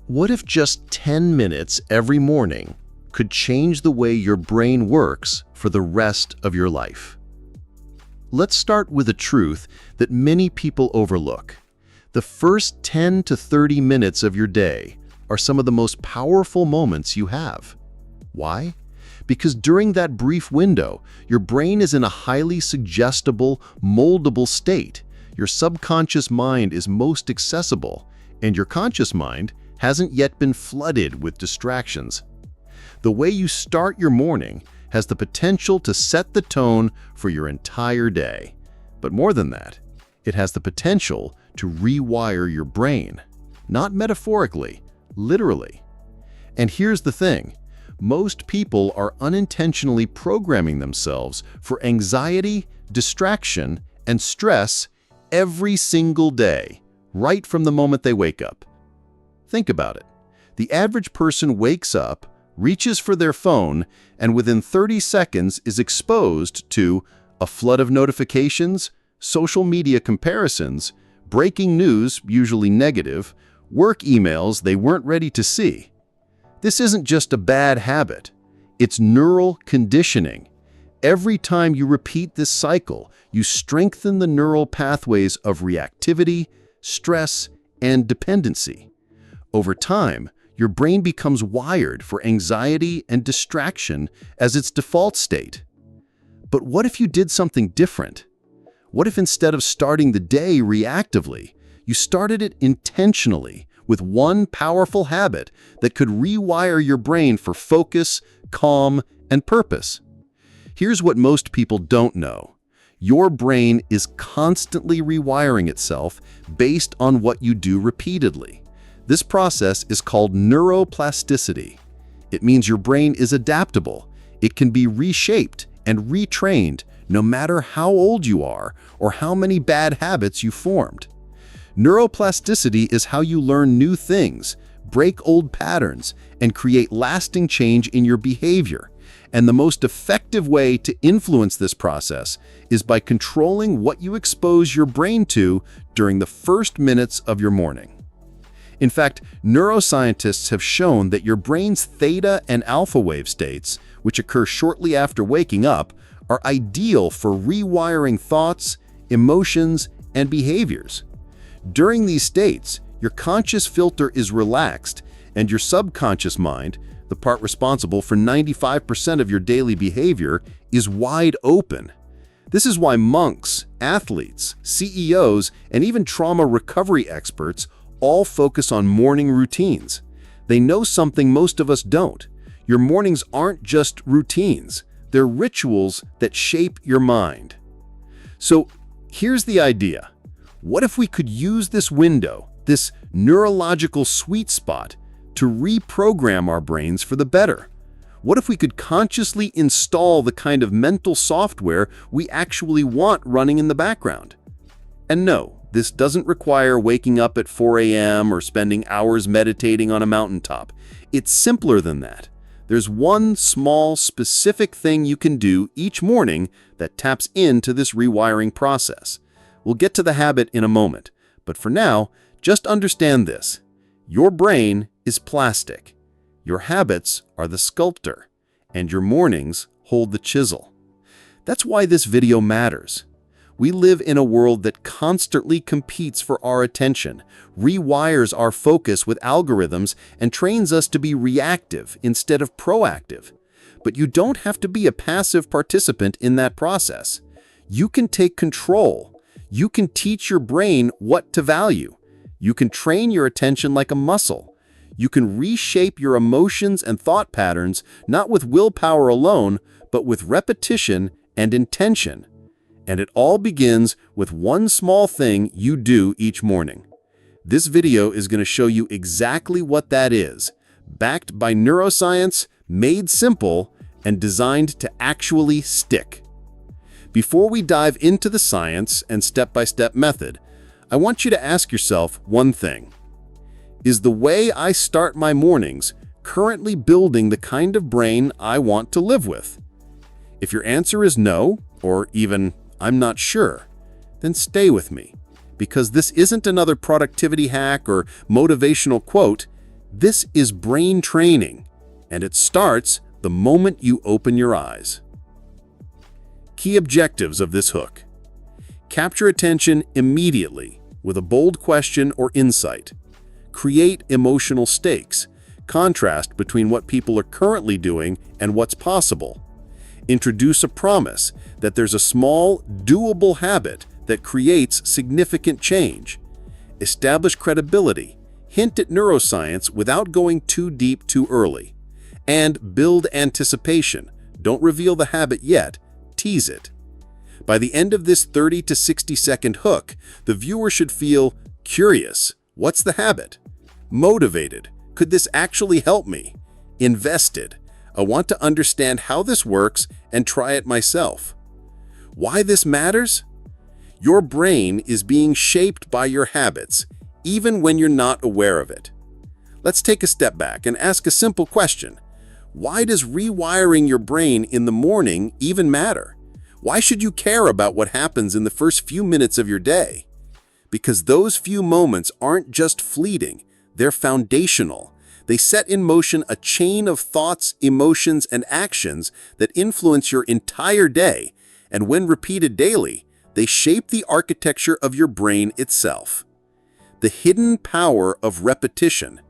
What if just 10 minutes every morning could change the way your brain works for the rest of your life? Let's start with a truth that many people overlook. The first 10 to 30 minutes of your day are some of the most powerful moments you have. Why? Because during that brief window, your brain is in a highly suggestible, moldable state. Your subconscious mind is most accessible, and your conscious mind hasn't yet been flooded with distractions. The way you start your morning has the potential to set the tone for your entire day. But more than that, it has the potential to rewire your brain. Not metaphorically, literally. And here's the thing. Most people are unintentionally programming themselves for anxiety, distraction, and stress every single day, right from the moment they wake up. Think about it. The average person wakes up, reaches for their phone, and within 30 seconds is exposed to a flood of notifications, social media comparisons, breaking news, usually negative, work emails they weren't ready to see. This isn't just a bad habit. It's neural conditioning. Every time you repeat this cycle, you strengthen the neural pathways of reactivity, stress, and dependency. Over time, your brain becomes wired for anxiety and distraction as its default state. But what if you did something different? What if instead of starting the day reactively, you started it intentionally with one powerful habit that could rewire your brain for focus, calm, and purpose? Here's what most people don't know. Your brain is constantly rewiring itself based on what you do repeatedly. This process is called neuroplasticity. It means your brain is adaptable. It can be reshaped and retrained no matter how old you are or how many bad habits you formed. Neuroplasticity is how you learn new things, break old patterns, and create lasting change in your behavior. And the most effective way to influence this process is by controlling what you expose your brain to during the first minutes of your morning. In fact, neuroscientists have shown that your brain's theta and alpha wave states, which occur shortly after waking up, are ideal for rewiring thoughts, emotions, and behaviors. During these states, your conscious filter is relaxed, and your subconscious mind, the part responsible for 95% of your daily behavior, is wide open. This is why monks, athletes, CEOs, and even trauma recovery experts all focus on morning routines. They know something most of us don't. Your mornings aren't just routines. They're rituals that shape your mind. So here's the idea. What if we could use this window, this neurological sweet spot, to reprogram our brains for the better? What if we could consciously install the kind of mental software we actually want running in the background? And no, this doesn't require waking up at 4 a.m. or spending hours meditating on a mountaintop. It's simpler than that. There's one small, specific thing you can do each morning that taps into this rewiring process. We'll get to the habit in a moment, but for now, just understand this. Your brain is plastic. Your habits are the sculptor, and your mornings hold the chisel. That's why this video matters. We live in a world that constantly competes for our attention, rewires our focus with algorithms, and trains us to be reactive instead of proactive. But you don't have to be a passive participant in that process. You can take control. You can teach your brain what to value. You can train your attention like a muscle. You can reshape your emotions and thought patterns, not with willpower alone, but with repetition and intention. And it all begins with one small thing you do each morning. This video is going to show you exactly what that is, backed by neuroscience, made simple, and designed to actually stick. Before we dive into the science and step-by-step method, I want you to ask yourself one thing. Is the way I start my mornings currently building the kind of brain I want to live with? If your answer is no, or even I'm not sure, then stay with me, because this isn't another productivity hack or motivational quote. This is brain training, and it starts the moment you open your eyes. Key objectives of this hook: capture attention immediately with a bold question or insight. Create emotional stakes. Contrast between what people are currently doing and what's possible. Introduce a promise that there's a small, doable habit that creates significant change. Establish credibility. Hint at neuroscience without going too deep too early. And build anticipation. Don't reveal the habit yet, tease it. By the end of this 30 to 60-second hook, the viewer should feel curious. What's the habit? Motivated. Could this actually help me? Invested. I want to understand how this works and try it myself. Why this matters? Your brain is being shaped by your habits, even when you're not aware of it. Let's take a step back and ask a simple question. Why does rewiring your brain in the morning even matter? Why should you care about what happens in the first few minutes of your day? Because those few moments aren't just fleeting, they're foundational. They set in motion a chain of thoughts, emotions, and actions that influence your entire day, and when repeated daily, they shape the architecture of your brain itself. The hidden power of repetition.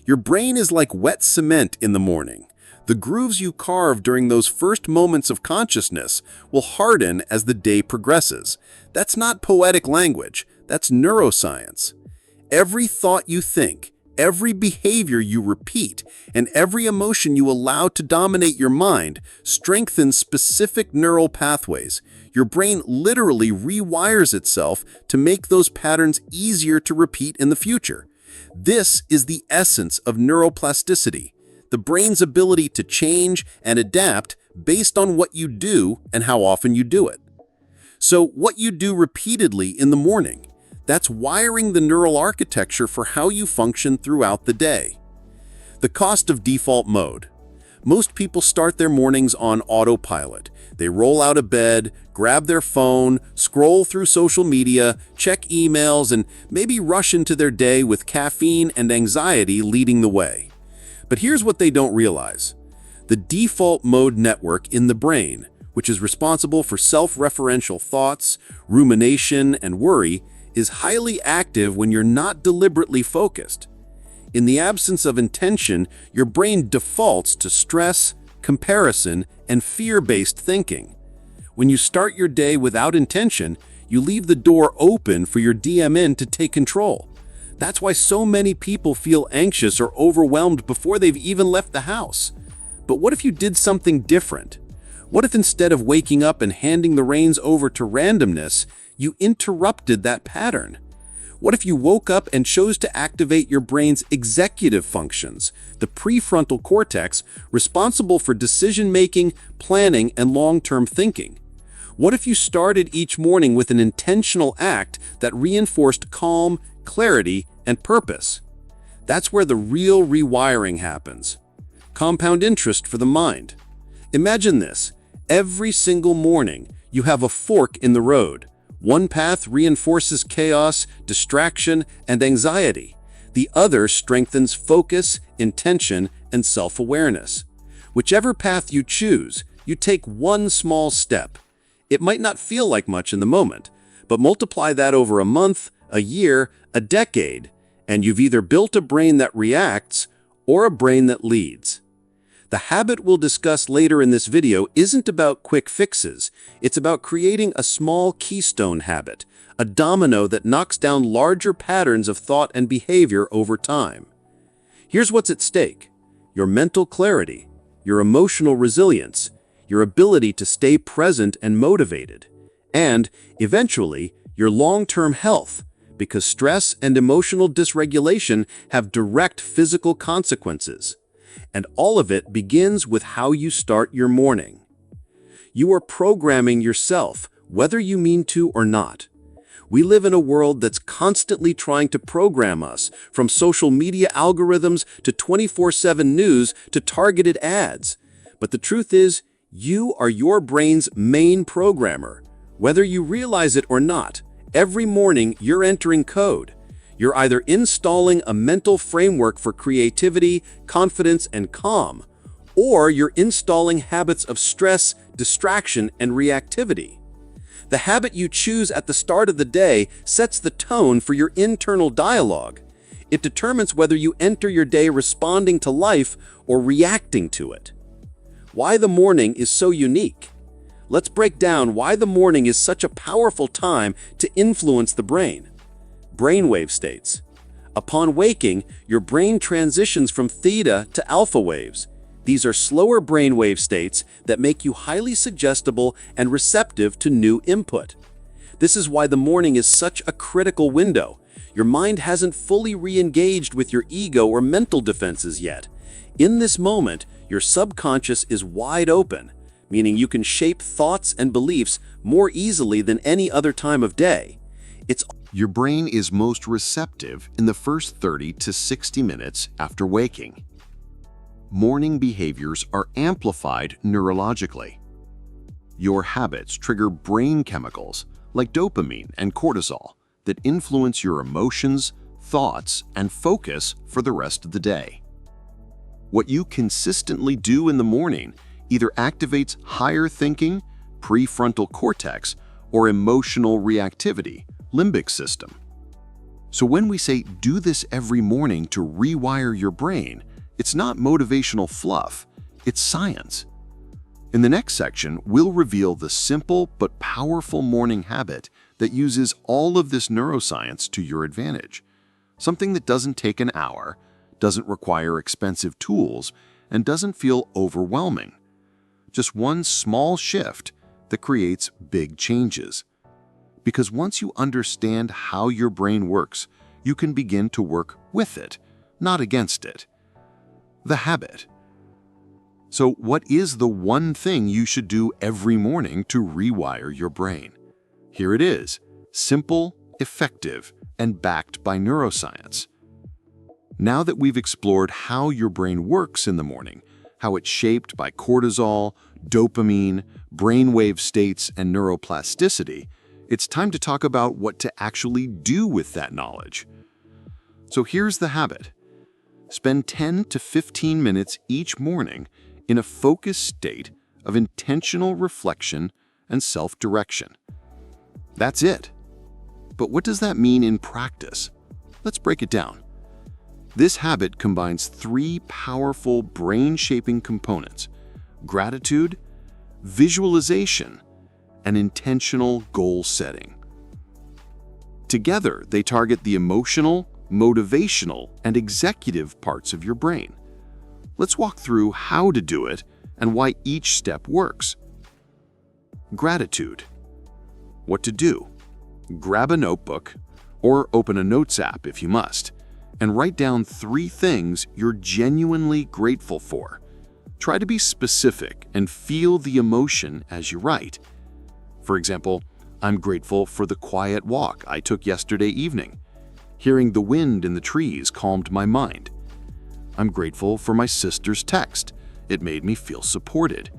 Your brain is like wet cement in the morning. The grooves you carve during those first moments of consciousness will harden as the day progresses. That's not poetic language, that's neuroscience. Every thought you think, every behavior you repeat, and every emotion you allow to dominate your mind strengthens specific neural pathways. Your brain literally rewires itself to make those patterns easier to repeat in the future. This is the essence of neuroplasticity, the brain's ability to change and adapt based on what you do and how often you do it. So what you do repeatedly in the morning, that's wiring the neural architecture for how you function throughout the day. The cost of default mode. Most people start their mornings on autopilot. They roll out of bed, grab their phone, scroll through social media, check emails, and maybe rush into their day with caffeine and anxiety leading the way. But here's what they don't realize. The default mode network in the brain, which is responsible for self-referential thoughts, rumination, and worry, is highly active when you're not deliberately focused. In the absence of intention, your brain defaults to stress, comparison, and fear-based thinking. When you start your day without intention, you leave the door open for your DMN to take control. That's why so many people feel anxious or overwhelmed before they've even left the house. But what if you did something different? What if instead of waking up and handing the reins over to randomness, you interrupted that pattern? What if you woke up and chose to activate your brain's executive functions, the prefrontal cortex responsible for decision-making, planning, and long-term thinking? What if you started each morning with an intentional act that reinforced calm, clarity, and purpose? That's where the real rewiring happens. Compound interest for the mind. Imagine this. Every single morning, you have a fork in the road. One path reinforces chaos, distraction, and anxiety. The other strengthens focus, intention, and self-awareness. Whichever path you choose, you take one small step. It might not feel like much in the moment, but multiply that over a month, a year, a decade, and you've either built a brain that reacts or a brain that leads. The habit we'll discuss later in this video isn't about quick fixes. It's about creating a small keystone habit, a domino that knocks down larger patterns of thought and behavior over time. Here's what's at stake: your mental clarity, your emotional resilience, your ability to stay present and motivated, and, eventually, your long-term health, because stress and emotional dysregulation have direct physical consequences. And all of it begins with how you start your morning. You are programming yourself, whether you mean to or not. We live in a world that's constantly trying to program us, from social media algorithms to 24/7 news to targeted ads. But the truth is, you are your brain's main programmer. Whether you realize it or not, every morning you're entering code. You're either installing a mental framework for creativity, confidence, and calm, or you're installing habits of stress, distraction, and reactivity. The habit you choose at the start of the day sets the tone for your internal dialogue. It determines whether you enter your day responding to life or reacting to it. Why the morning is so unique. Let's break down why the morning is such a powerful time to influence the brain. Brainwave states. Upon waking, your brain transitions from theta to alpha waves. These are slower brainwave states that make you highly suggestible and receptive to new input. This is why the morning is such a critical window. Your mind hasn't fully re-engaged with your ego or mental defenses yet. In this moment, your subconscious is wide open, meaning you can shape thoughts and beliefs more easily than any other time of day. Your brain is most receptive in the first 30 to 60 minutes after waking. Morning behaviors are amplified neurologically. Your habits trigger brain chemicals like dopamine and cortisol that influence your emotions, thoughts, and focus for the rest of the day. What you consistently do in the morning either activates higher thinking, prefrontal cortex, or emotional reactivity, limbic system. So when we say do this every morning to rewire your brain, it's not motivational fluff, it's science. In the next section, we'll reveal the simple but powerful morning habit that uses all of this neuroscience to your advantage. Something that doesn't take an hour, doesn't require expensive tools, and doesn't feel overwhelming. Just one small shift that creates big changes. Because once you understand how your brain works, you can begin to work with it, not against it. The habit. So what is the one thing you should do every morning to rewire your brain? Here it is, simple, effective, and backed by neuroscience. Now that we've explored how your brain works in the morning, how it's shaped by cortisol, dopamine, brainwave states, and neuroplasticity, it's time to talk about what to actually do with that knowledge. So here's the habit. Spend 10 to 15 minutes each morning in a focused state of intentional reflection and self-direction. That's it. But what does that mean in practice? Let's break it down. This habit combines three powerful brain-shaping components: gratitude, visualization, and intentional goal setting. Together, they target the emotional, motivational, and executive parts of your brain. Let's walk through how to do it and why each step works. Gratitude. What to do? Grab a notebook or open a notes app if you must, and write down 3 things you're genuinely grateful for. Try to be specific and feel the emotion as you write. For example, I'm grateful for the quiet walk I took yesterday evening. Hearing the wind in the trees calmed my mind. I'm grateful for my sister's text. It made me feel supported.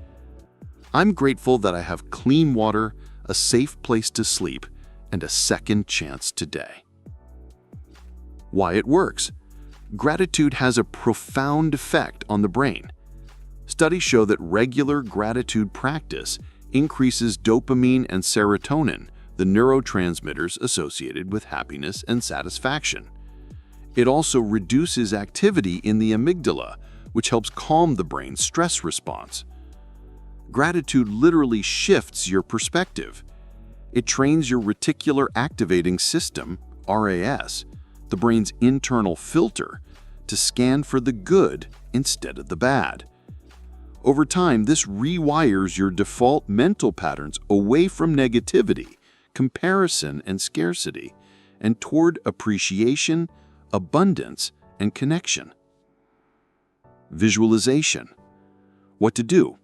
I'm grateful that I have clean water, a safe place to sleep, and a second chance today. Why it works. Gratitude has a profound effect on the brain. Studies show that regular gratitude practice increases dopamine and serotonin, the neurotransmitters associated with happiness and satisfaction. It also reduces activity in the amygdala, which helps calm the brain's stress response. Gratitude literally shifts your perspective. It trains your reticular activating system, RAS, the brain's internal filter, to scan for the good instead of the bad. Over time, this rewires your default mental patterns away from negativity, comparison, and scarcity, and toward appreciation, abundance, and connection. Visualization. What to do?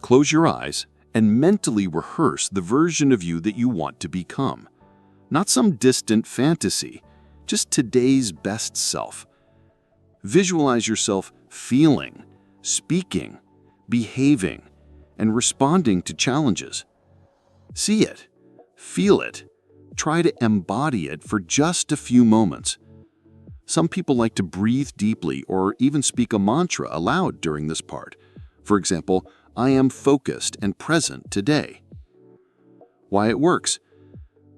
Close your eyes and mentally rehearse the version of you that you want to become. Not some distant fantasy, just today's best self. Visualize yourself feeling, speaking, behaving, and responding to challenges. See it, feel it, try to embody it for just a few moments. Some people like to breathe deeply or even speak a mantra aloud during this part. For example, I am focused and present today. Why it works?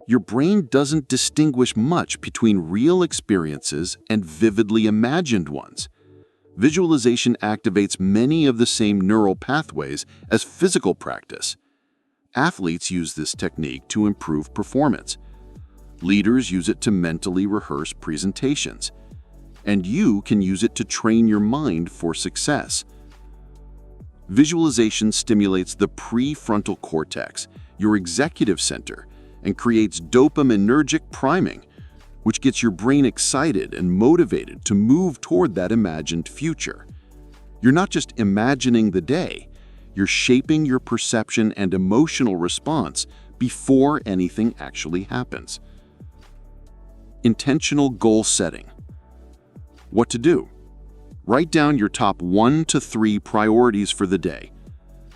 Your brain doesn't distinguish much between real experiences and vividly imagined ones. Visualization activates many of the same neural pathways as physical practice. Athletes use this technique to improve performance. Leaders use it to mentally rehearse presentations. And you can use it to train your mind for success. Visualization stimulates the prefrontal cortex, your executive center, and creates dopaminergic priming, which gets your brain excited and motivated to move toward that imagined future. You're not just imagining the day, you're shaping your perception and emotional response before anything actually happens. Intentional goal setting. What to do? Write down your top 1 to 3 priorities for the day.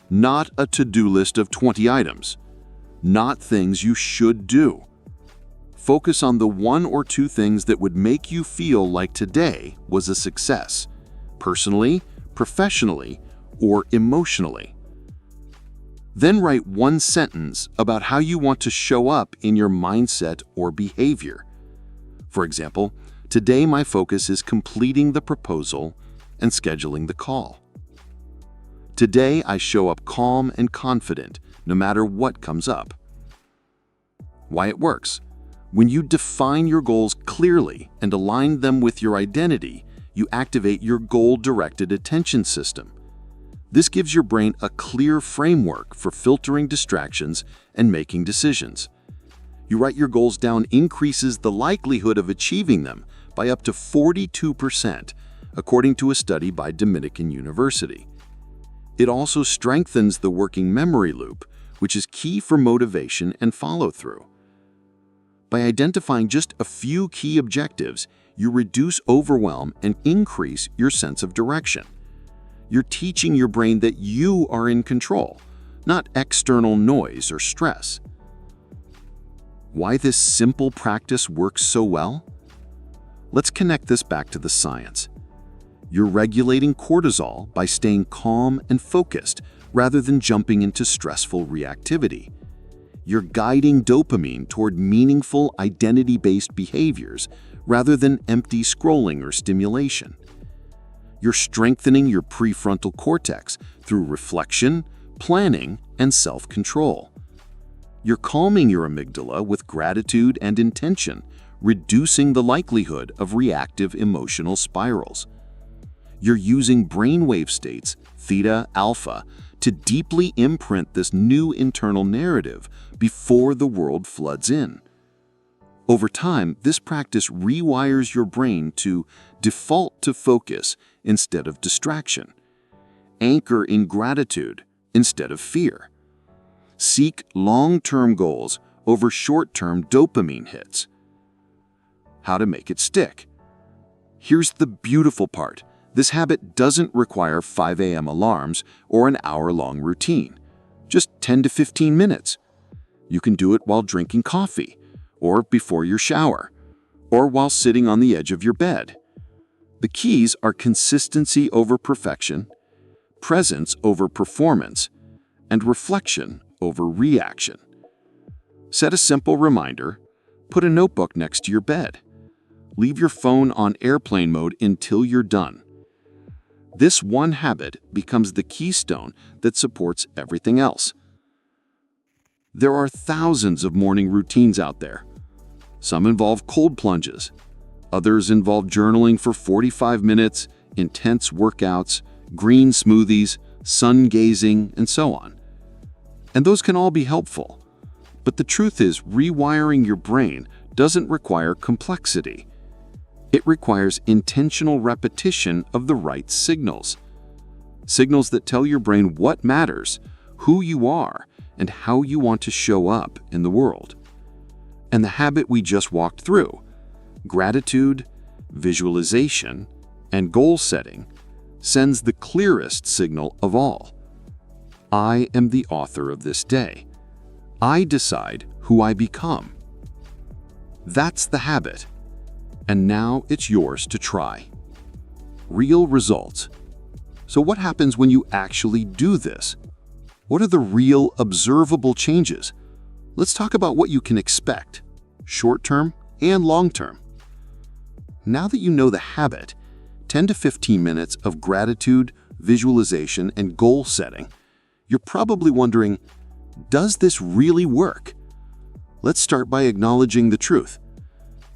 Not a to-do list of 20 items. Not things you should do. Focus on the 1 or 2 things that would make you feel like today was a success, personally, professionally, or emotionally. Then write 1 sentence about how you want to show up in your mindset or behavior. For example, today my focus is completing the proposal and scheduling the call. Today I show up calm and confident no matter what comes up. Why it works? When you define your goals clearly and align them with your identity, you activate your goal-directed attention system. This gives your brain a clear framework for filtering distractions and making decisions. You write your goals down increases the likelihood of achieving them by up to 42%, according to a study by Dominican University. It also strengthens the working memory loop, which is key for motivation and follow-through. By identifying just a few key objectives, you reduce overwhelm and increase your sense of direction. You're teaching your brain that you are in control, not external noise or stress. Why this simple practice works so well? Let's connect this back to the science. You're regulating cortisol by staying calm and focused rather than jumping into stressful reactivity. You're guiding dopamine toward meaningful, identity-based behaviors rather than empty scrolling or stimulation. You're strengthening your prefrontal cortex through reflection, planning, and self-control. You're calming your amygdala with gratitude and intention, reducing the likelihood of reactive emotional spirals. You're using brainwave states, theta, alpha, to deeply imprint this new internal narrative before the world floods in. Over time, this practice rewires your brain to default to focus instead of distraction, anchor in gratitude instead of fear, seek long-term goals over short-term dopamine hits. How to make it stick? Here's the beautiful part. This habit doesn't require 5 a.m. alarms or an hour-long routine, just 10 to 15 minutes. You can do it while drinking coffee, or before your shower, or while sitting on the edge of your bed. The keys are consistency over perfection, presence over performance, and reflection over reaction. Set a simple reminder, put a notebook next to your bed. Leave your phone on airplane mode until you're done. This one habit becomes the keystone that supports everything else. There are thousands of morning routines out there. Some involve cold plunges. Others involve journaling for 45 minutes, intense workouts, green smoothies, sun gazing, and so on. And those can all be helpful. But the truth is, rewiring your brain doesn't require complexity. It requires intentional repetition of the right signals. Signals that tell your brain what matters, who you are, and how you want to show up in the world. And the habit we just walked through, gratitude, visualization, and goal setting, sends the clearest signal of all. I am the author of this day. I decide who I become. That's the habit. And now it's yours to try. Real results. So what happens when you actually do this? What are the real observable changes? Let's talk about what you can expect, short-term and long-term. Now that you know the habit, 10 to 15 minutes of gratitude, visualization, and goal setting, you're probably wondering, does this really work? Let's start by acknowledging the truth.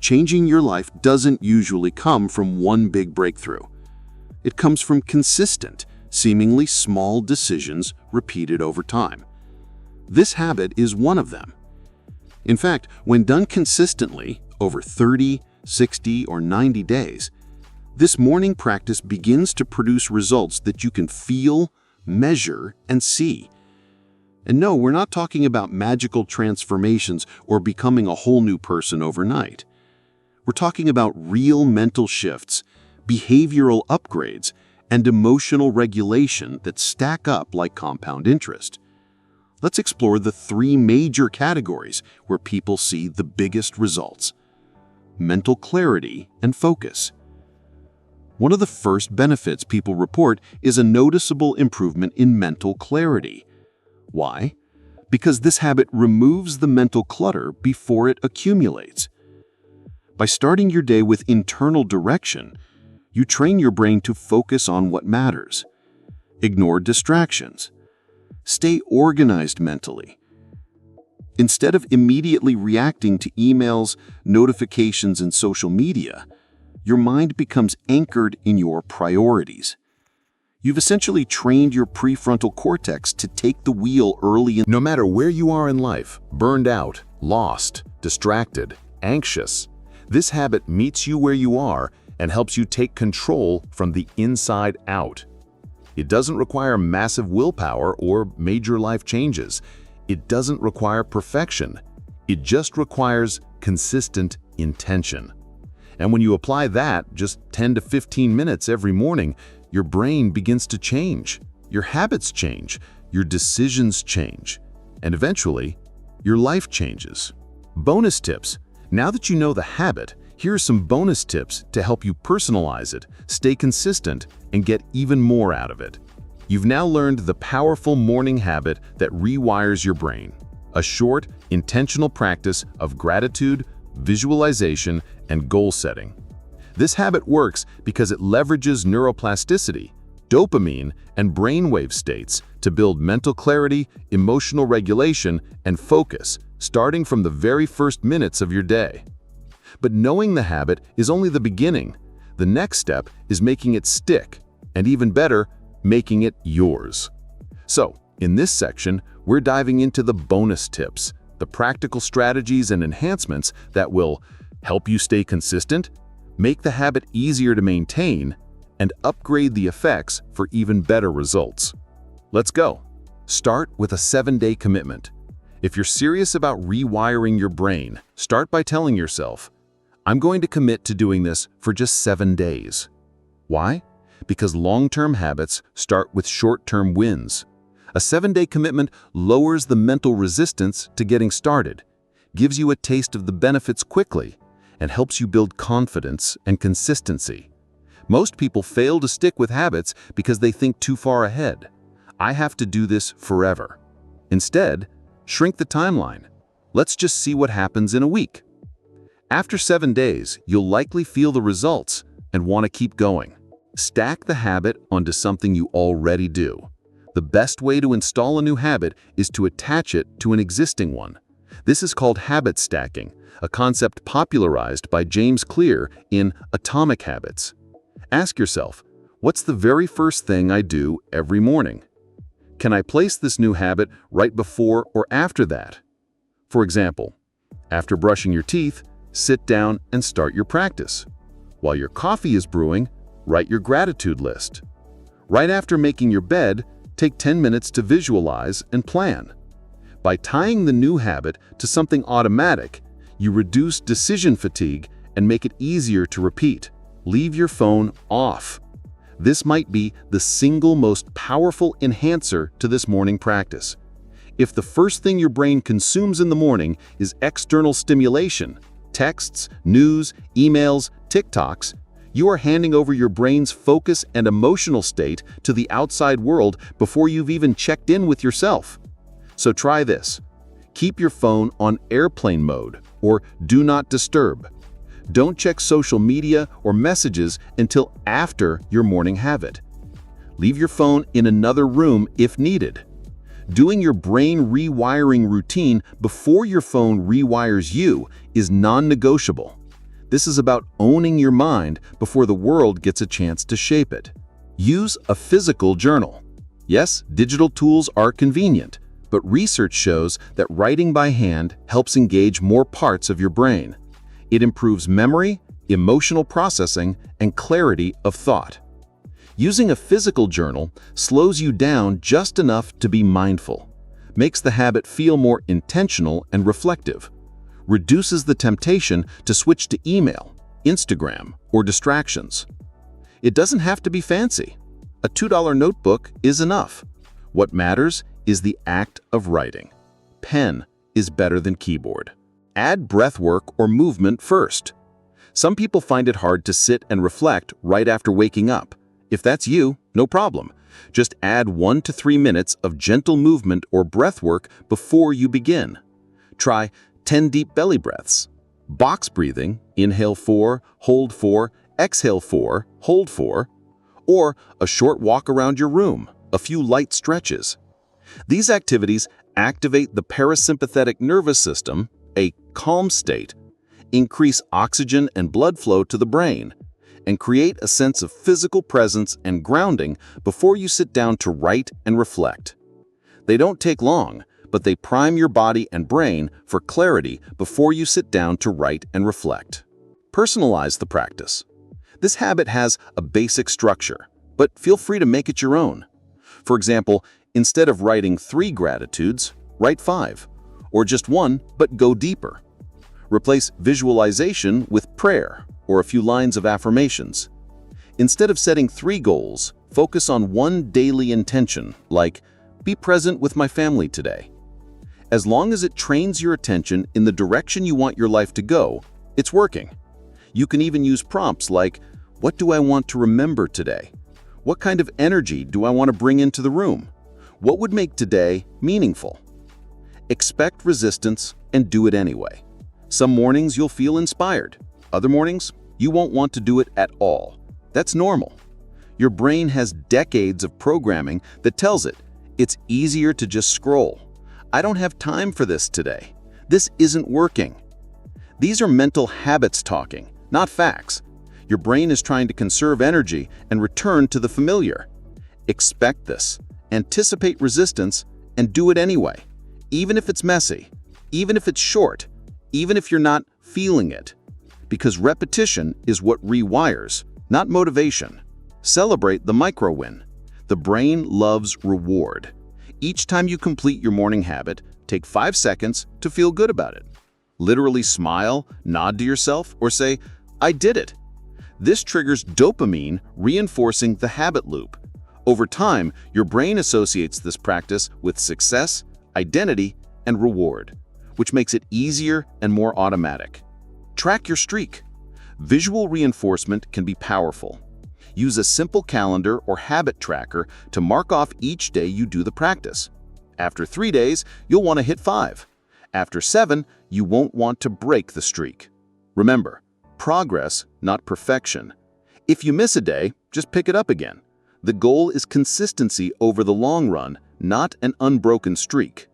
Changing your life doesn't usually come from one big breakthrough. It comes from consistent, seemingly small decisions repeated over time. This habit is one of them. In fact, when done consistently over 30, 60, or 90 days, this morning practice begins to produce results that you can feel, measure, and see. And no, we're not talking about magical transformations or becoming a whole new person overnight. We're talking about real mental shifts, behavioral upgrades, and emotional regulation that stack up like compound interest. Let's explore the three major categories where people see the biggest results. Mental clarity and focus. One of the first benefits people report is a noticeable improvement in mental clarity. Why? Because this habit removes the mental clutter before it accumulates. By starting your day with internal direction, you train your brain to focus on what matters. Ignore distractions. Stay organized mentally. Instead of immediately reacting to emails, notifications, and social media, your mind becomes anchored in your priorities. You've essentially trained your prefrontal cortex to take the wheel early in. No matter where you are in life, burned out, lost, distracted, anxious, this habit meets you where you are and helps you take control from the inside out. It doesn't require massive willpower or major life changes. It doesn't require perfection. It just requires consistent intention. And when you apply that just 10 to 15 minutes every morning, your brain begins to change. Your habits change. Your decisions change. And eventually, your life changes. Bonus tips. Now that you know the habit, here are some bonus tips to help you personalize it, stay consistent, and get even more out of it. You've now learned the powerful morning habit that rewires your brain. A short, intentional practice of gratitude, visualization, and goal setting. This habit works because it leverages neuroplasticity, dopamine, and brainwave states to build mental clarity, emotional regulation, and focus, starting from the very first minutes of your day. But knowing the habit is only the beginning. The next step is making it stick, and even better, making it yours. So, in this section, we're diving into the bonus tips, the practical strategies and enhancements that will help you stay consistent, make the habit easier to maintain, and upgrade the effects for even better results. Let's go. Start with a 7-day commitment. If you're serious about rewiring your brain, start by telling yourself, I'm going to commit to doing this for just 7 days. Why? Because long-term habits start with short-term wins. A 7-day commitment lowers the mental resistance to getting started, gives you a taste of the benefits quickly, and helps you build confidence and consistency. Most people fail to stick with habits because they think too far ahead. I have to do this forever. Instead, shrink the timeline. Let's just see what happens in a week. After 7 days, you'll likely feel the results and want to keep going. Stack the habit onto something you already do. The best way to install a new habit is to attach it to an existing one. This is called habit stacking, a concept popularized by James Clear in Atomic Habits. Ask yourself, what's the very first thing I do every morning? Can I place this new habit right before or after that? For example, after brushing your teeth, sit down and start your practice. While your coffee is brewing, write your gratitude list. Right after making your bed, take 10 minutes to visualize and plan. By tying the new habit to something automatic, you reduce decision fatigue and make it easier to repeat. Leave your phone off. This might be the single most powerful enhancer to this morning practice. If the first thing your brain consumes in the morning is external stimulation, texts, news, emails, TikToks, you are handing over your brain's focus and emotional state to the outside world before you've even checked in with yourself. So try this. Keep your phone on airplane mode or do not disturb. Don't check social media or messages until after your morning habit. Leave your phone in another room if needed. Doing your brain rewiring routine before your phone rewires you is non-negotiable. This is about owning your mind before the world gets a chance to shape it. Use a physical journal. Yes, digital tools are convenient, but research shows that writing by hand helps engage more parts of your brain. It improves memory, emotional processing, and clarity of thought. Using a physical journal slows you down just enough to be mindful, makes the habit feel more intentional and reflective, reduces the temptation to switch to email, Instagram, or distractions. It doesn't have to be fancy. A $2 notebook is enough. What matters is the act of writing. Pen is better than keyboard. Add breath work or movement first. Some people find it hard to sit and reflect right after waking up. If that's you, no problem. Just add 1 to 3 minutes of gentle movement or breath work before you begin. Try 10 deep belly breaths. Box breathing, inhale 4, hold 4, exhale 4, hold 4, or a short walk around your room, a few light stretches. These activities activate the parasympathetic nervous system, a calm state, increase oxygen and blood flow to the brain, and create a sense of physical presence and grounding before you sit down to write and reflect. They don't take long, but they prime your body and brain for clarity before you sit down to write and reflect. Personalize the practice. This habit has a basic structure, but feel free to make it your own. For example, instead of writing 3 gratitudes, write 5, or just 1, but go deeper. Replace visualization with prayer or a few lines of affirmations. Instead of setting 3 goals, focus on 1 daily intention, like, be present with my family today. As long as it trains your attention in the direction you want your life to go, it's working. You can even use prompts like, what do I want to remember today? What kind of energy do I want to bring into the room? What would make today meaningful? Expect resistance and do it anyway. Some mornings you'll feel inspired. Other mornings, you won't want to do it at all. That's normal. Your brain has decades of programming that tells it it's easier to just scroll. I don't have time for this today. This isn't working. These are mental habits talking, not facts. Your brain is trying to conserve energy and return to the familiar. Expect this, anticipate resistance, and do it anyway. Even if it's messy, even if it's short, even if you're not feeling it. Because repetition is what rewires, not motivation. Celebrate the micro win. The brain loves reward. Each time you complete your morning habit, take 5 seconds to feel good about it. Literally smile, nod to yourself, or say, I did it. This triggers dopamine, reinforcing the habit loop. Over time, your brain associates this practice with success, identity, and reward, which makes it easier and more automatic. Track your streak. Visual reinforcement can be powerful. Use a simple calendar or habit tracker to mark off each day you do the practice. After 3 days, you'll want to hit 5. After 7, you won't want to break the streak. Remember, progress, not perfection. If you miss a day, just pick it up again. The goal is consistency over the long run, not an unbroken streak.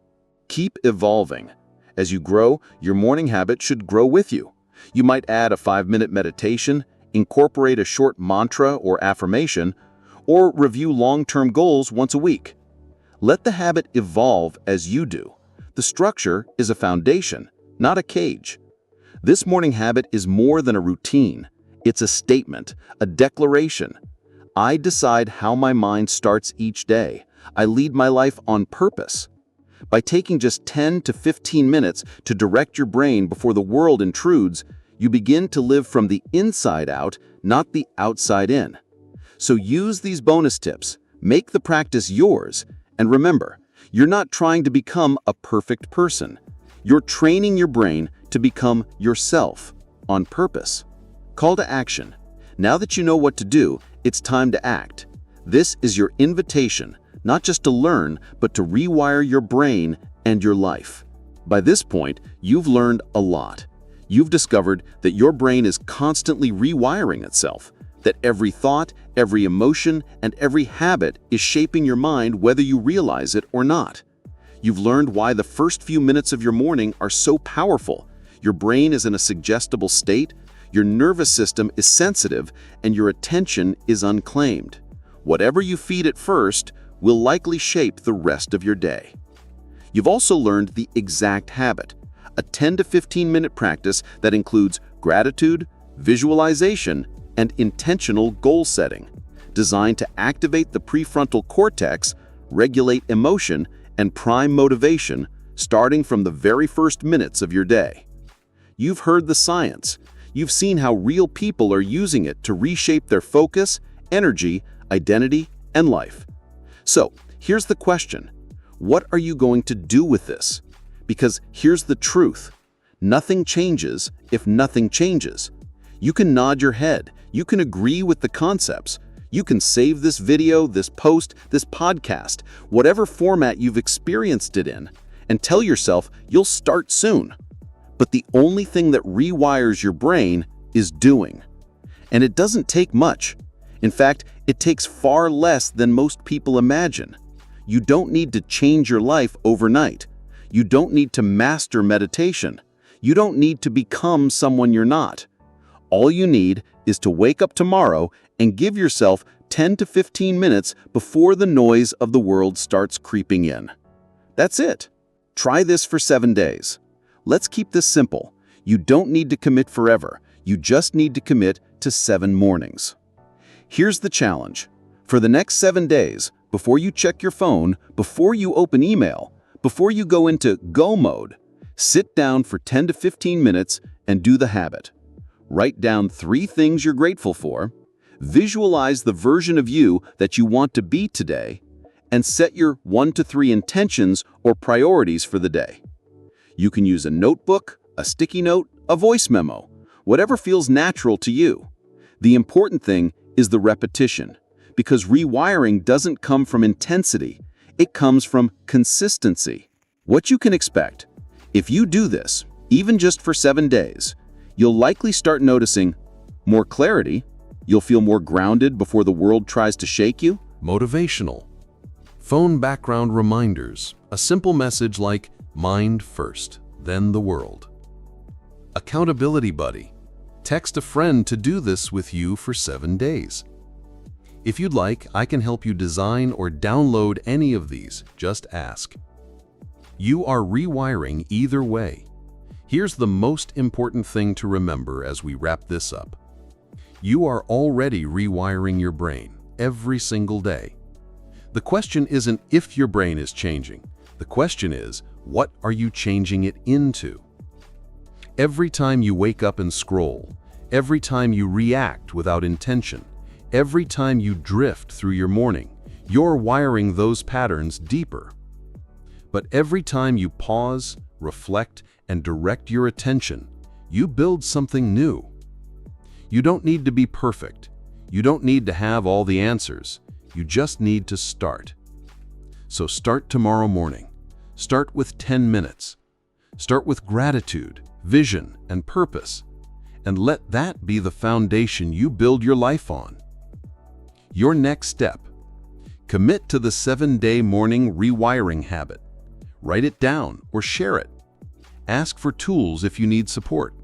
Keep evolving. As you grow, your morning habit should grow with you. You might add a 5-minute meditation, incorporate a short mantra or affirmation, or review long-term goals once a week. Let the habit evolve as you do. The structure is a foundation, not a cage. This morning habit is more than a routine. It's a statement, a declaration. I decide how my mind starts each day. I lead my life on purpose. By taking just 10 to 15 minutes to direct your brain before the world intrudes, you begin to live from the inside out, not the outside in. So use these bonus tips, make the practice yours, and remember, you're not trying to become a perfect person. You're training your brain to become yourself on purpose. Call to action. Now that you know what to do, it's time to act. This is your invitation, not just to learn, but to rewire your brain and your life. By this point, you've learned a lot. You've discovered that your brain is constantly rewiring itself, that every thought, every emotion, and every habit is shaping your mind whether you realize it or not. You've learned why the first few minutes of your morning are so powerful. Your brain is in a suggestible state, your nervous system is sensitive, and your attention is unclaimed. Whatever you feed it first will likely shape the rest of your day. You've also learned the exact habit, a 10 to 15-minute practice that includes gratitude, visualization, and intentional goal setting, designed to activate the prefrontal cortex, regulate emotion, and prime motivation, starting from the very first minutes of your day. You've heard the science. You've seen how real people are using it to reshape their focus, energy, identity, and life. So, here's the question. What are you going to do with this? Because here's the truth. Nothing changes if nothing changes. You can nod your head. You can agree with the concepts. You can save this video, this post, this podcast, whatever format you've experienced it in, and tell yourself you'll start soon. But the only thing that rewires your brain is doing. And it doesn't take much. In fact, it takes far less than most people imagine. You don't need to change your life overnight. You don't need to master meditation. You don't need to become someone you're not. All you need is to wake up tomorrow and give yourself 10 to 15 minutes before the noise of the world starts creeping in. That's it. Try this for 7 days. Let's keep this simple. You don't need to commit forever. You just need to commit to 7 mornings. Here's the challenge. For the next 7 days, before you check your phone, before you open email, before you go into go mode, sit down for 10 to 15 minutes and do the habit. Write down 3 things you're grateful for, visualize the version of you that you want to be today, and set your 1 to 3 intentions or priorities for the day. You can use a notebook, a sticky note, a voice memo, whatever feels natural to you. The important thing is the repetition, because rewiring doesn't come from intensity, it comes from consistency. What you can expect, if you do this, even just for 7 days, you'll likely start noticing more clarity, you'll feel more grounded before the world tries to shake you. Motivational. Phone background reminders, a simple message like mind first, then the world. Accountability buddy. Text a friend to do this with you for 7 days. If you'd like, I can help you design or download any of these. Just ask. You are rewiring either way. Here's the most important thing to remember as we wrap this up. You are already rewiring your brain every single day. The question isn't if your brain is changing. The question is, what are you changing it into? Every time you wake up and scroll, every time you react without intention, every time you drift through your morning, you're wiring those patterns deeper. But every time you pause, reflect, and direct your attention, you build something new. You don't need to be perfect. You don't need to have all the answers. You just need to start. So start tomorrow morning. Start with 10 minutes. Start with gratitude, vision, and purpose. And let that be the foundation you build your life on. Your next step. Commit to the 7-day morning rewiring habit. Write it down or share it. Ask for tools if you need support.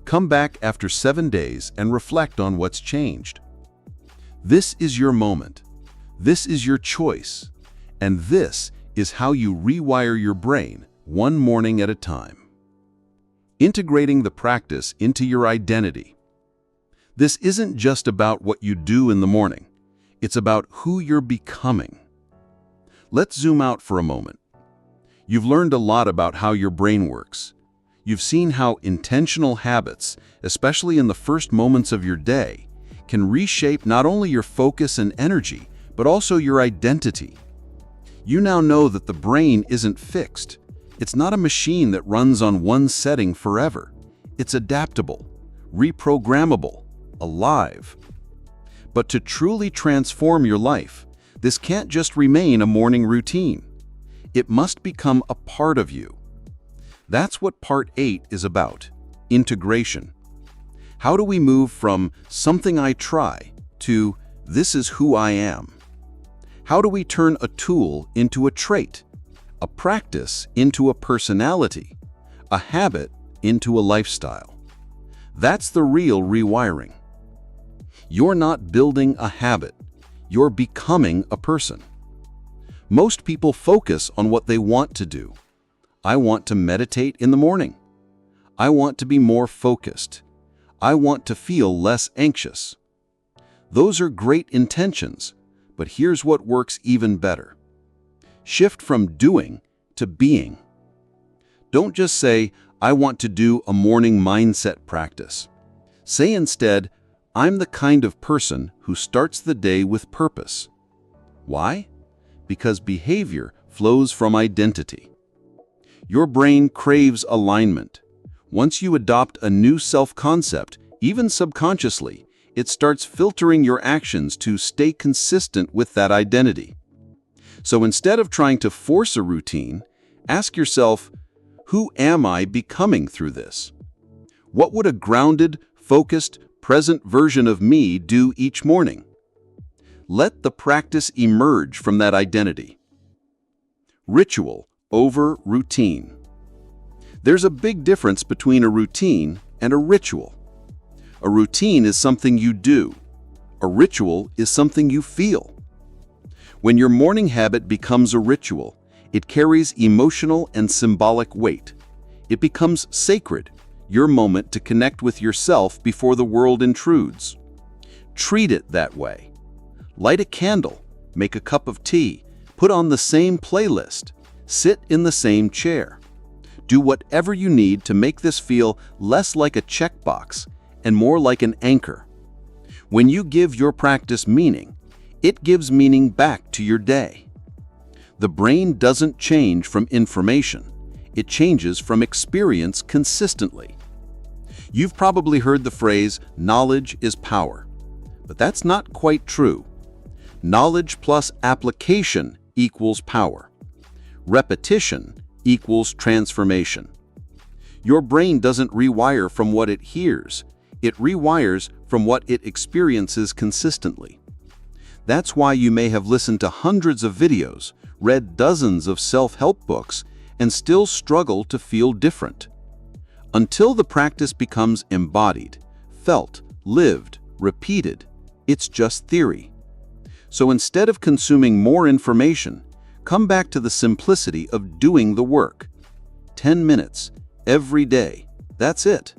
Come back after 7 days and reflect on what's changed. This is your moment. This is your choice. And this is how you rewire your brain one morning at a time. Integrating the practice into your identity. This isn't just about what you do in the morning. It's about who you're becoming. Let's zoom out for a moment. You've learned a lot about how your brain works. You've seen how intentional habits, especially in the first moments of your day, can reshape not only your focus and energy, but also your identity. You now know that the brain isn't fixed. It's not a machine that runs on one setting forever. It's adaptable, reprogrammable, alive. But to truly transform your life, this can't just remain a morning routine. It must become a part of you. That's what Part 8 is about: integration. How do we move from something I try to this is who I am? How do we turn a tool into a trait, a practice into a personality, a habit into a lifestyle? That's the real rewiring. You're not building a habit, you're becoming a person. Most people focus on what they want to do. I want to meditate in the morning. I want to be more focused. I want to feel less anxious. Those are great intentions, but here's what works even better. Shift from doing to being. Don't just say, I want to do a morning mindset practice. Say instead, I'm the kind of person who starts the day with purpose. Why? Because behavior flows from identity. Your brain craves alignment. Once you adopt a new self-concept, even subconsciously, it starts filtering your actions to stay consistent with that identity. So instead of trying to force a routine, ask yourself, who am I becoming through this? What would a grounded, focused, present version of me do each morning? Let the practice emerge from that identity. Ritual over routine. There's a big difference between a routine and a ritual. A routine is something you do. A ritual is something you feel. When your morning habit becomes a ritual, it carries emotional and symbolic weight. It becomes sacred, your moment to connect with yourself before the world intrudes. Treat it that way. Light a candle, make a cup of tea, put on the same playlist, sit in the same chair. Do whatever you need to make this feel less like a checkbox and more like an anchor. When you give your practice meaning, it gives meaning back to your day. The brain doesn't change from information. It changes from experience consistently. You've probably heard the phrase, knowledge is power. But that's not quite true. Knowledge plus application equals power. Repetition equals transformation. Your brain doesn't rewire from what it hears. It rewires from what it experiences consistently. That's why you may have listened to hundreds of videos, read dozens of self-help books, and still struggle to feel different. Until the practice becomes embodied, felt, lived, repeated, it's just theory. So instead of consuming more information, come back to the simplicity of doing the work. 10 minutes, every day, that's it.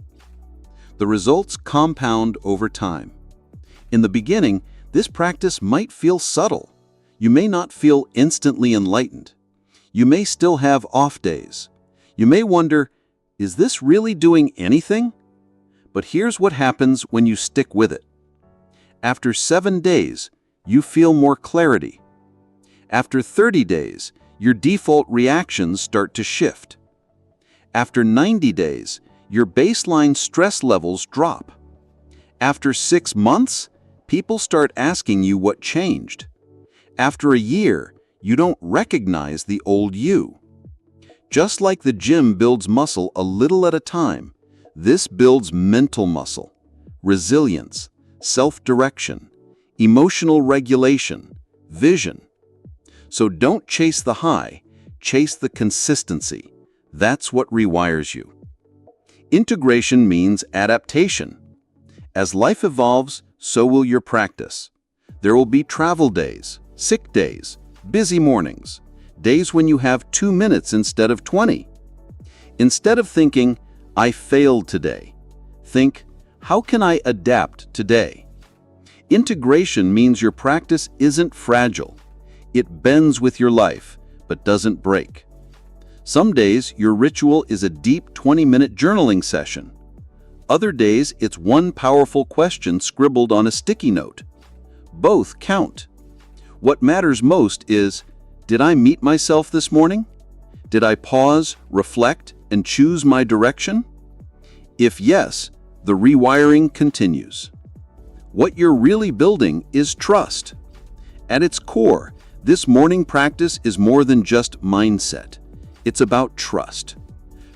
The results compound over time. In the beginning, this practice might feel subtle. You may not feel instantly enlightened. You may still have off days. You may wonder, is this really doing anything? But here's what happens when you stick with it. After 7 days, you feel more clarity. After 30 days, your default reactions start to shift. After 90 days, your baseline stress levels drop. After 6 months, people start asking you what changed. After a year, you don't recognize the old you. Just like the gym builds muscle a little at a time, this builds mental muscle, resilience, self-direction, emotional regulation, vision. So don't chase the high, chase the consistency. That's what rewires you. Integration means adaptation. As life evolves, so will your practice. There will be travel days, sick days, busy mornings, days when you have 2 minutes instead of 20. Instead of thinking, I failed today, think, how can I adapt today? Integration means your practice isn't fragile. It bends with your life, but doesn't break. Some days, your ritual is a deep 20-minute journaling session. Other days, it's one powerful question scribbled on a sticky note. Both count. What matters most is, did I meet myself this morning? Did I pause, reflect, and choose my direction? If yes, the rewiring continues. What you're really building is trust. At its core, this morning practice is more than just mindset. It's about trust.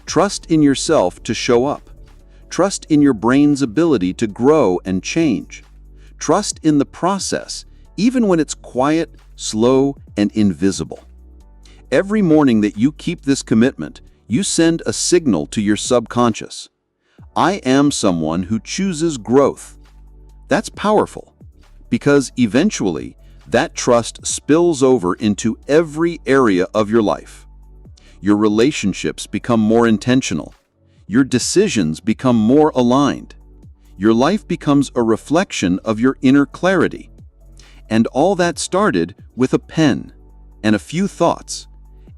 Trust in yourself to show up. Trust in your brain's ability to grow and change. Trust in the process, even when it's quiet, slow, and invisible. Every morning that you keep this commitment, you send a signal to your subconscious. I am someone who chooses growth. That's powerful, because eventually, that trust spills over into every area of your life. Your relationships become more intentional. Your decisions become more aligned. Your life becomes a reflection of your inner clarity. And all that started with a pen and a few thoughts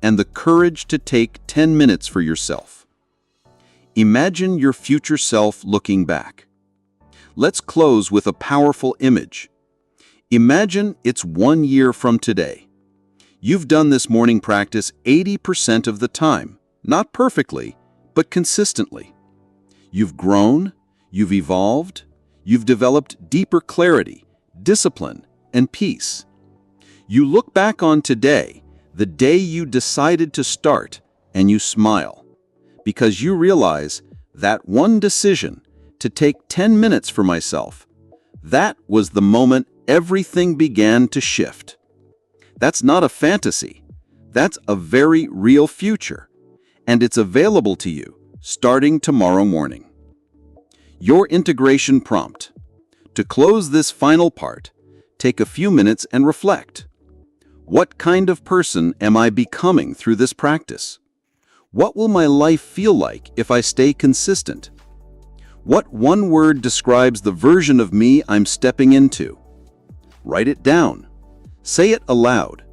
and the courage to take 10 minutes for yourself. Imagine your future self looking back. Let's close with a powerful image. Imagine it's 1 year from today. You've done this morning practice 80% of the time, not perfectly, but consistently. You've grown, you've evolved, you've developed deeper clarity, discipline, and peace. You look back on today, the day you decided to start, and you smile, because you realize that one decision to take 10 minutes for myself, that was the moment everything began to shift. That's not a fantasy. That's a very real future, and it's available to you starting tomorrow morning. Your integration prompt. To close this final part, take a few minutes and reflect. What kind of person am I becoming through this practice? What will my life feel like if I stay consistent? What one word describes the version of me I'm stepping into? Write it down. Say it aloud.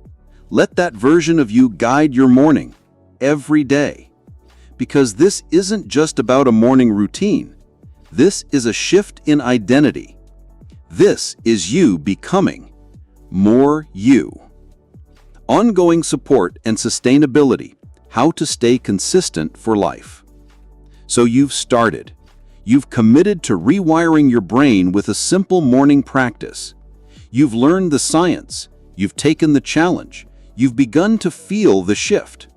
Let that version of you guide your morning, every day. Because this isn't just about a morning routine. This is a shift in identity. This is you becoming more you. Ongoing support and sustainability. How to stay consistent for life. So you've started. You've committed to rewiring your brain with a simple morning practice. You've learned the science. You've taken the challenge. You've begun to feel the shift.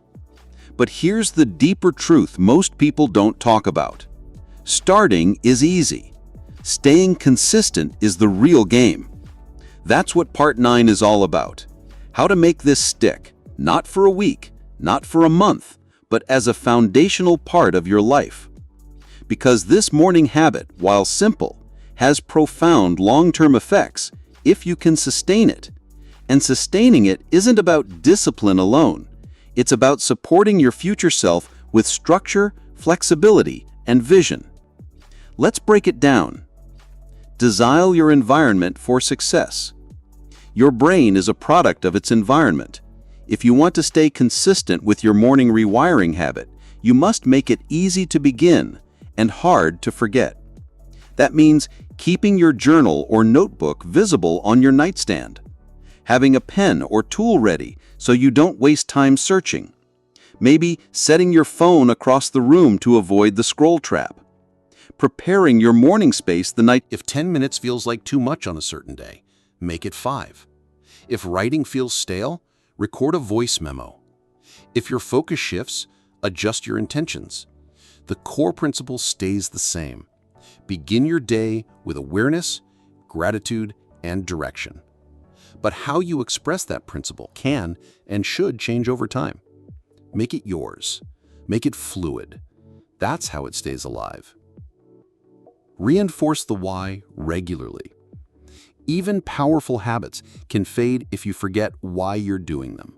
But here's the deeper truth most people don't talk about. Starting is easy. Staying consistent is the real game. That's what Part 9 is all about. How to make this stick, not for a week, not for a month, but as a foundational part of your life. Because this morning habit, while simple, has profound long-term effects if you can sustain it. And sustaining it isn't about discipline alone. It's about supporting your future self with structure, flexibility, and vision. Let's break it down. Design your environment for success. Your brain is a product of its environment. If you want to stay consistent with your morning rewiring habit, you must make it easy to begin and hard to forget. That means keeping your journal or notebook visible on your nightstand, having a pen or tool ready so you don't waste time searching, maybe setting your phone across the room to avoid the scroll trap, preparing your morning space the night. If 10 minutes feels like too much on a certain day, make it 5. If writing feels stale, record a voice memo. If your focus shifts, adjust your intentions. The core principle stays the same. Begin your day with awareness, gratitude, and direction. But how you express that principle can and should change over time. Make it yours. Make it fluid. That's how it stays alive. Reinforce the why regularly. Even powerful habits can fade if you forget why you're doing them.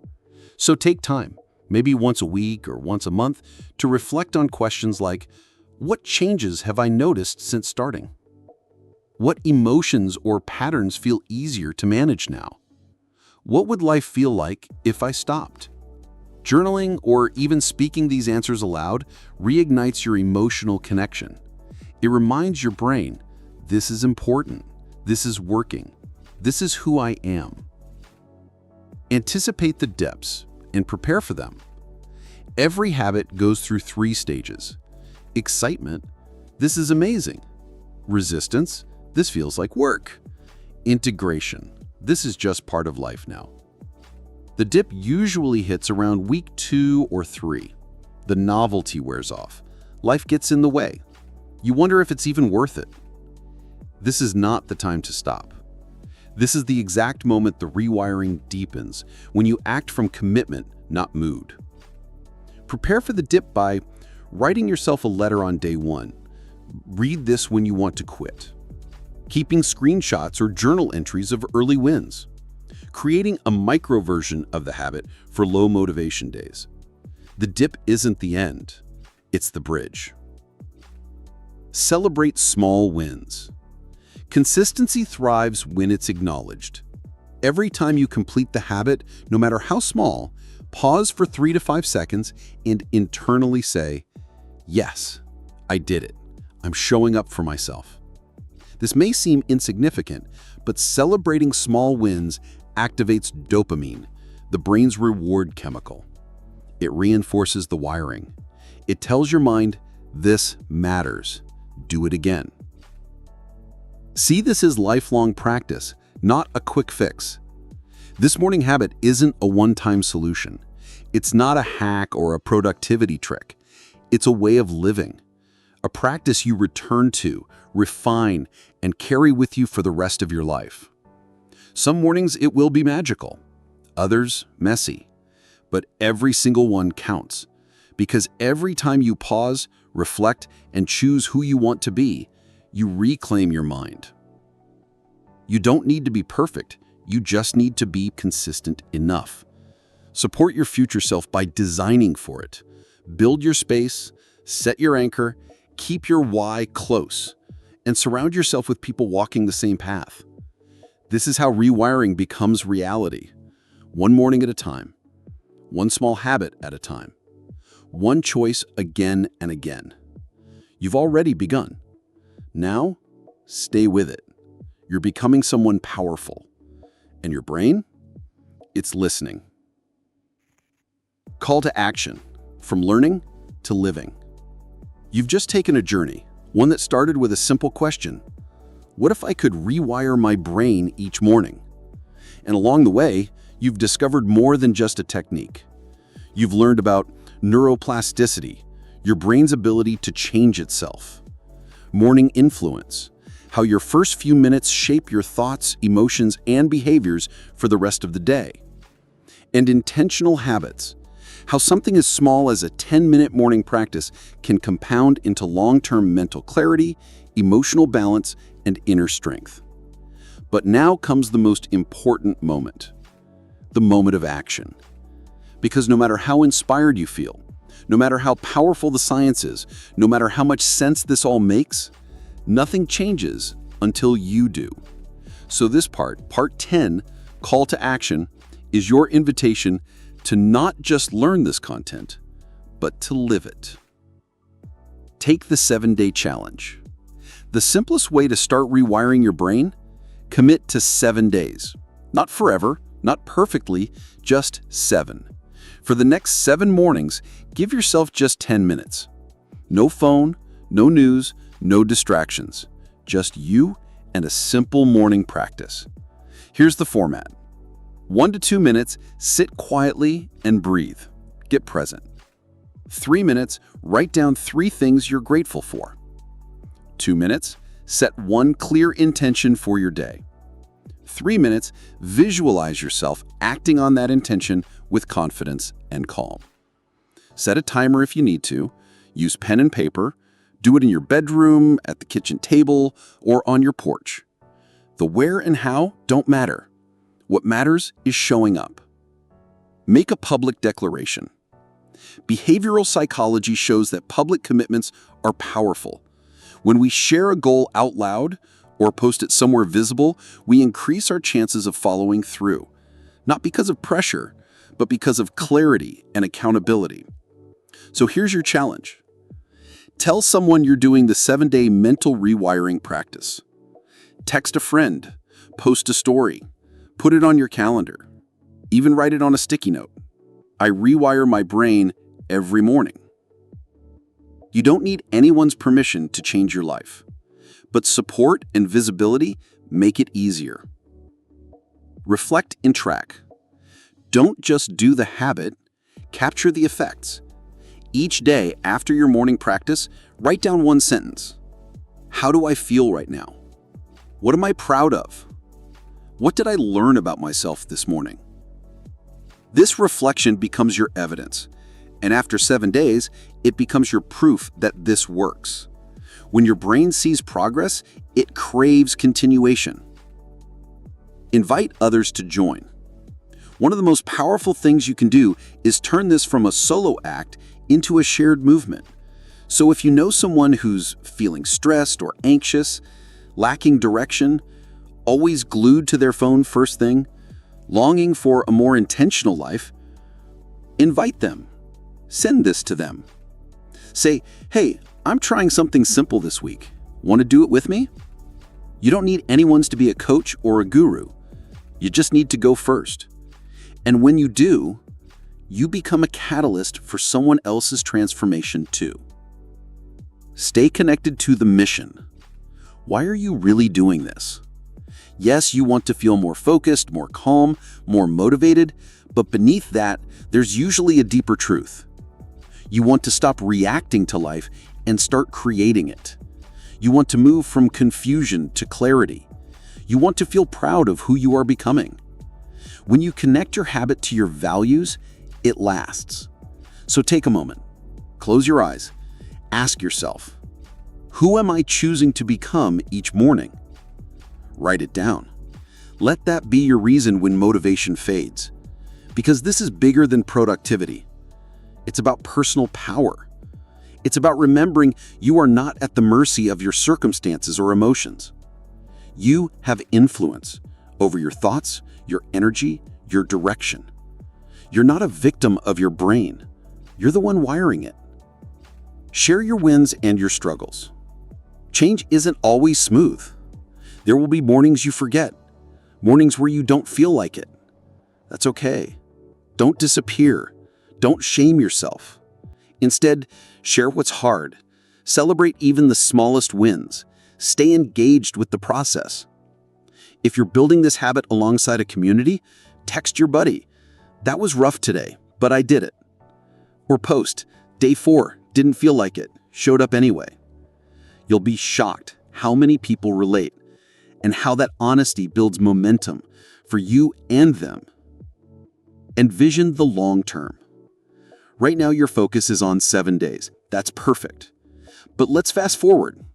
So take time, maybe once a week or once a month, to reflect on questions like, what changes have I noticed since starting? What emotions or patterns feel easier to manage now? What would life feel like if I stopped? Journaling or even speaking these answers aloud reignites your emotional connection. It reminds your brain, this is important, this is working, this is who I am. Anticipate the depths and prepare for them. Every habit goes through 3 stages. Excitement, this is amazing. Resistance, this feels like work. Integration, this is just part of life now. The dip usually hits around week 2 or 3. The novelty wears off. Life gets in the way. You wonder if it's even worth it. This is not the time to stop. This is the exact moment the rewiring deepens, when you act from commitment, not mood. Prepare for the dip by writing yourself a letter on day 1. Read this when you want to quit. Keeping screenshots or journal entries of early wins. Creating a micro version of the habit for low motivation days. The dip isn't the end, it's the bridge. Celebrate small wins. Consistency thrives when it's acknowledged. Every time you complete the habit, no matter how small, pause for 3 to 5 seconds and internally say, "Yes, I did it. I'm showing up for myself." This may seem insignificant, but celebrating small wins activates dopamine, the brain's reward chemical. It reinforces the wiring. It tells your mind, this matters. Do it again. See this as lifelong practice, not a quick fix. This morning habit isn't a one-time solution. It's not a hack or a productivity trick. It's a way of living, a practice you return to, refine, and carry with you for the rest of your life. Some mornings it will be magical, others messy, but every single one counts, because every time you pause, reflect, and choose who you want to be, you reclaim your mind. You don't need to be perfect, you just need to be consistent enough. Support your future self by designing for it. Build your space, set your anchor, keep your why close, and surround yourself with people walking the same path. This is how rewiring becomes reality. One morning at a time. One small habit at a time. One choice again and again. You've already begun. Now, stay with it. You're becoming someone powerful. And your brain? It's listening. Call to action. From learning to living. You've just taken a journey, one that started with a simple question. What if I could rewire my brain each morning? And along the way, you've discovered more than just a technique. You've learned about neuroplasticity, your brain's ability to change itself. Morning influence, how your first few minutes shape your thoughts, emotions, and behaviors for the rest of the day. And intentional habits, how something as small as a 10-minute morning practice can compound into long-term mental clarity, emotional balance, and inner strength. But now comes the most important moment, the moment of action. Because no matter how inspired you feel, no matter how powerful the science is, no matter how much sense this all makes, nothing changes until you do. So this part 10, Call to Action, is your invitation to not just learn this content, but to live it. Take the 7-day challenge. The simplest way to start rewiring your brain? Commit to 7 days. Not forever, not perfectly, just 7. For the next 7 mornings, give yourself just 10 minutes. No phone, no news, no distractions. Just you and a simple morning practice. Here's the format. 1 to 2 minutes, sit quietly and breathe. Get present. 3 minutes, write down 3 things you're grateful for. 2 minutes, set one clear intention for your day. 3 minutes, visualize yourself acting on that intention with confidence and calm. Set a timer if you need to. Use pen and paper. Do it in your bedroom, at the kitchen table, or on your porch. The where and how don't matter. What matters is showing up. Make a public declaration. Behavioral psychology shows that public commitments are powerful. When we share a goal out loud or post it somewhere visible, we increase our chances of following through. Not because of pressure, but because of clarity and accountability. So here's your challenge. Tell someone you're doing the 7-day mental rewiring practice. Text a friend, post a story, put it on your calendar, even write it on a sticky note. I rewire my brain every morning. You don't need anyone's permission to change your life, but support and visibility make it easier. Reflect and track. Don't just do the habit, capture the effects. Each day after your morning practice, write down one sentence. How do I feel right now? What am I proud of? What did I learn about myself this morning? This reflection becomes your evidence, and after 7 days, it becomes your proof that this works. When your brain sees progress, it craves continuation. Invite others to join. One of the most powerful things you can do is turn this from a solo act into a shared movement. So if you know someone who's feeling stressed or anxious, lacking direction, always glued to their phone first thing, longing for a more intentional life, invite them. Send this to them. Say, hey, I'm trying something simple this week. Want to do it with me? You don't need anyone's to be a coach or a guru. You just need to go first. And when you do, you become a catalyst for someone else's transformation too. Stay connected to the mission. Why are you really doing this? Yes, you want to feel more focused, more calm, more motivated, but beneath that, there's usually a deeper truth. You want to stop reacting to life and start creating it. You want to move from confusion to clarity. You want to feel proud of who you are becoming. When you connect your habit to your values, it lasts. So take a moment, close your eyes, ask yourself, who am I choosing to become each morning? Write it down. Let that be your reason when motivation fades. Because this is bigger than productivity. It's about personal power. It's about remembering you are not at the mercy of your circumstances or emotions. You have influence over your thoughts, your energy, your direction. You're not a victim of your brain. You're the one wiring it. Share your wins and your struggles. Change isn't always smooth. There will be mornings you forget, mornings where you don't feel like it. That's okay. Don't disappear. Don't shame yourself. Instead, share what's hard. Celebrate even the smallest wins. Stay engaged with the process. If you're building this habit alongside a community, text your buddy. That was rough today, but I did it. Or post, day 4, didn't feel like it, showed up anyway. You'll be shocked how many people relate and how that honesty builds momentum for you and them. Envision the long term. Right now, your focus is on 7 days. That's perfect. But let's fast forward.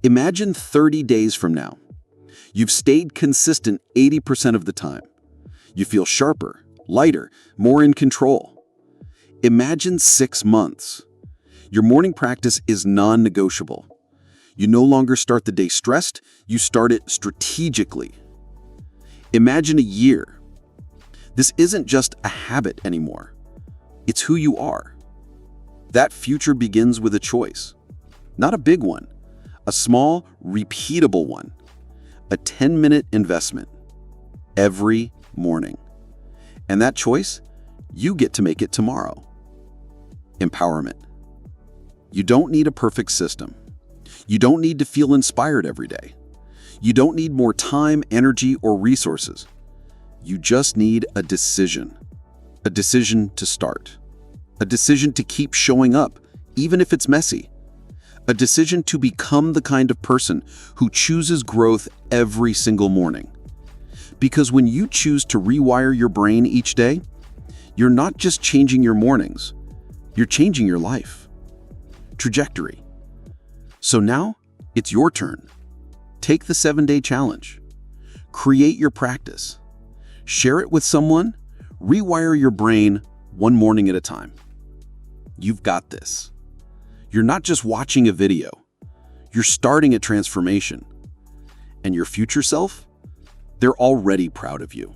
Imagine 30 days from now. You've stayed consistent 80% of the time. You feel sharper, lighter, more in control. Imagine 6 months. Your morning practice is non-negotiable. You no longer start the day stressed, you start it strategically. Imagine a year. This isn't just a habit anymore. It's who you are. That future begins with a choice. Not a big one, a small, repeatable one. A 10-minute investment every morning. And that choice, you get to make it tomorrow. Empowerment. You don't need a perfect system. You don't need to feel inspired every day. You don't need more time, energy, or resources. You just need a decision. A decision to start. A decision to keep showing up, even if it's messy. A decision to become the kind of person who chooses growth every single morning. Because when you choose to rewire your brain each day, you're not just changing your mornings, you're changing your life. Trajectory. So now, it's your turn. Take the 7-day challenge. Create your practice. Share it with someone. Rewire your brain one morning at a time. You've got this. You're not just watching a video. You're starting a transformation. And your future self, they're already proud of you.